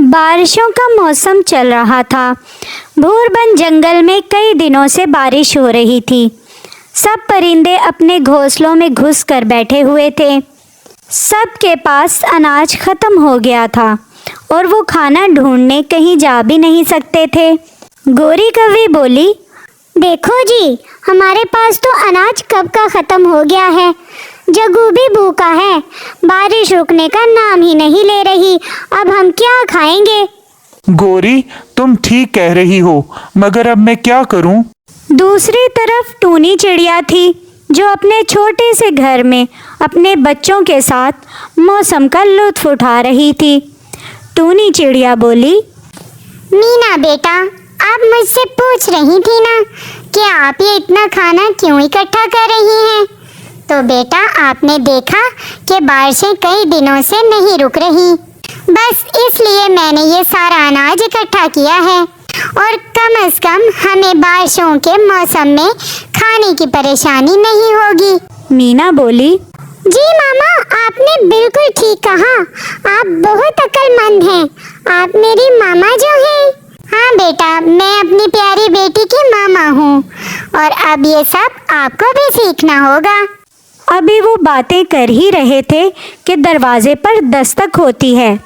बारिशों का मौसम चल रहा था। भूरबन जंगल में कई दिनों से बारिश हो रही थी। सब परिंदे अपने घोंसलों में घुस कर बैठे हुए थे। सबके पास अनाज खत्म हो गया था और वो खाना ढूंढने कहीं जा भी नहीं सकते थे। गोरी कौवी बोली, देखो जी, हमारे पास तो अनाज कब का खत्म हो गया है। जग्गू भी भूखा है। बारिश रुकने का नाम ही नहीं ले रही। अब हम क्या खाएंगे? गोरी, तुम ठीक कह रही हो, मगर अब मैं क्या करूं? दूसरी तरफ टूनी चिड़िया थी जो अपने छोटे से घर में अपने बच्चों के साथ मौसम का लुत्फ उठा रही थी। टूनी चिड़िया बोली, मीना बेटा, आप मुझसे पूछ रही थी ना कि आप ये इतना खाना क्यों इकट्ठा कर रही हैं? तो बेटा, आपने देखा कि बारिशें कई दिनों से नहीं रुक रही। बस इसलिए मैंने ये सारा अनाज इकट्ठा किया है और कम से कम हमें बारिशों के मौसम में खाने की परेशानी नहीं होगी। मीना बोली, जी मामा, आपने बिल्कुल ठीक कहा। आप बहुत अक्लमंद हैं। आप मेरी मामा जो हैं। हाँ बेटा, मैं अपनी प्यारी बेटी की मामा हूँ और अब ये सब आपको भी सीखना होगा। अभी वो बातें कर ही रहे थे कि दरवाजे पर दस्तक होती है।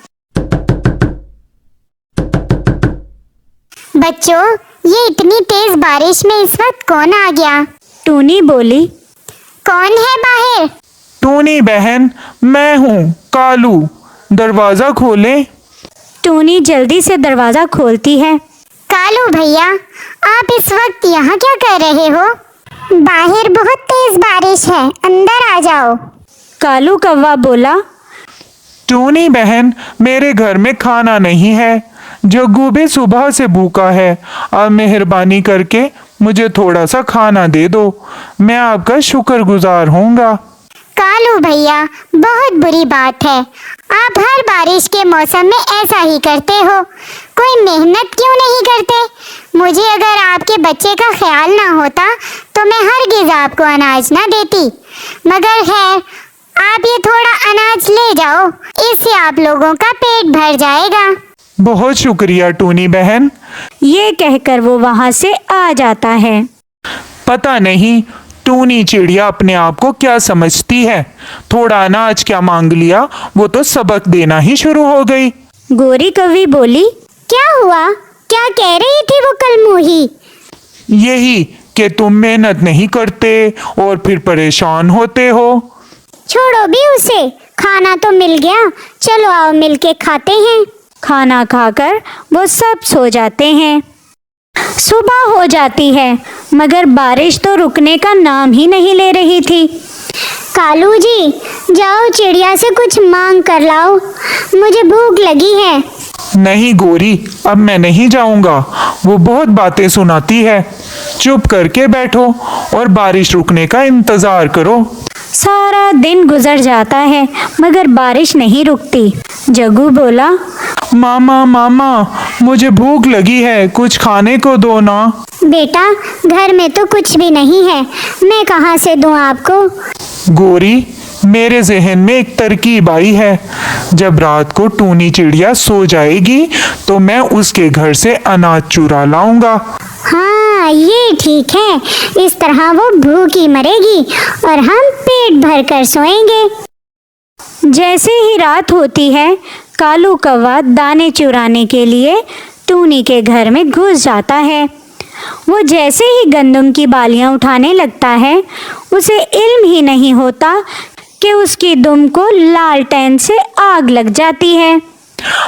बच्चों, ये इतनी तेज बारिश में इस वक्त कौन आ गया? टूनी बोली, कौन है बाहर? टूनी बहन, मैं हूँ कालू, दरवाजा खोले। टूनी जल्दी से दरवाजा खोलती है। कालू भैया, आप इस वक्त यहाँ क्या कर रहे हो? बाहर बहुत तेज बारिश है, अंदर आ जाओ। कालू कौवा बोला, टूनी बहन, मेरे घर में खाना नहीं है। जग्गू भी सुबह से भूखा है। अब मेहरबानी करके मुझे थोड़ा सा खाना दे दो, मैं आपका शुक्रगुजार होऊंगा। कालू भैया, बहुत बुरी बात है। आप हर बारिश के मौसम में ऐसा ही करते हो। कोई मेहनत क्यों नहीं करते? मुझे अगर आपके बच्चे का ख्याल ना होता तो मैं हरगिज आपको अनाज ना देती। मगर खैर, आप ये थोड़ा अनाज ले जाओ, इससे आप लोगों का पेट भर जाएगा। बहुत शुक्रिया टूनी बहन। ये कहकर वो वहां से आ जाता है। पता नहीं टूनी चिड़िया अपने आप को क्या समझती है। थोड़ा अनाज क्या मांग लिया, वो तो सबक देना ही शुरू हो गई। गोरी कौवी बोली, क्या हुआ? क्या कह रही थी वो कलमुही? यही कि तुम मेहनत नहीं करते और फिर परेशान होते हो। छोड़ो भी उसे, खाना तो मिल गया। चलो आओ मिलके खाते हैं। खाना खाकर वो सब सो जाते हैं। सुबह हो जाती है मगर बारिश तो रुकने का नाम ही नहीं ले रही थी। कालू जी, जाओ चिड़िया से कुछ मांग कर लाओ, मुझे भूख लगी है। नहीं गोरी, अब मैं नहीं जाऊंगा। वो बहुत बातें सुनाती है। चुप करके बैठो और बारिश रुकने का इंतजार करो। सारा दिन गुजर जाता है मगर बारिश नहीं रुकती। जग्गू बोला, मामा मामा, मुझे भूख लगी है, कुछ खाने को दो ना। बेटा, घर में तो कुछ भी नहीं है, मैं कहाँ से दूँ आपको? गोरी, मेरे जहन में एक तरकीब आई है। जब रात को टूनी चिड़िया सो जाएगी तो मैं उसके घर से अनाज चुरा लाऊंगा। हाँ, ये ठीक है। इस तरह वो भूखी मरेगी और हम पेट भर कर सोएंगे। जैसे ही रात होती है, कालू कौवा दाने चुराने के लिए टूनी के घर में घुस जाता है। वो जैसे ही गंदम की बालियां उठाने लगता है, उसे इल्म ही नहीं होता कि उसकी दुम को लालटेन से आग लग जाती है।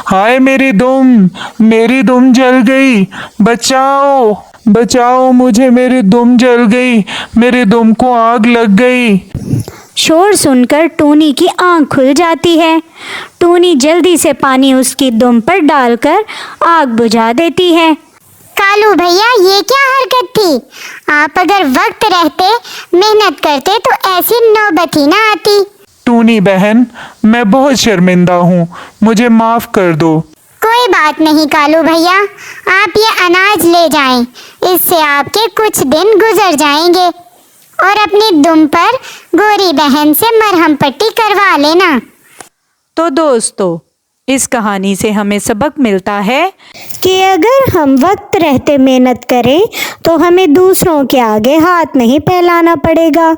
हाय मेरी दुम जल गई, बचाओ बचाओ मुझे, मेरी दुम जल गई, मेरी दुम को आग लग गई। शोर सुनकर टूनी की आंख खुल जाती है। टूनी जल्दी से पानी उसकी दुम पर डालकर आग बुझा देती है। कालू भैया, ये क्या हरकत थी? आप अगर वक्त रहते मेहनत करते तो ऐसी नौबत ही ना आती। टूनी बहन, मैं बहुत शर्मिंदा हूँ, मुझे माफ कर दो। कोई बात नहीं कालू भैया, आप ये अनाज ले जाएं, इससे आपके कुछ दिन गुजर जाएंगे और अपनी दुम पर गोरी बहन से मरहम पट्टी करवा लेना। तो दोस्तों, इस कहानी से हमें सबक मिलता है कि अगर हम वक्त रहते मेहनत करें तो हमें दूसरों के आगे हाथ नहीं फैलाना पड़ेगा।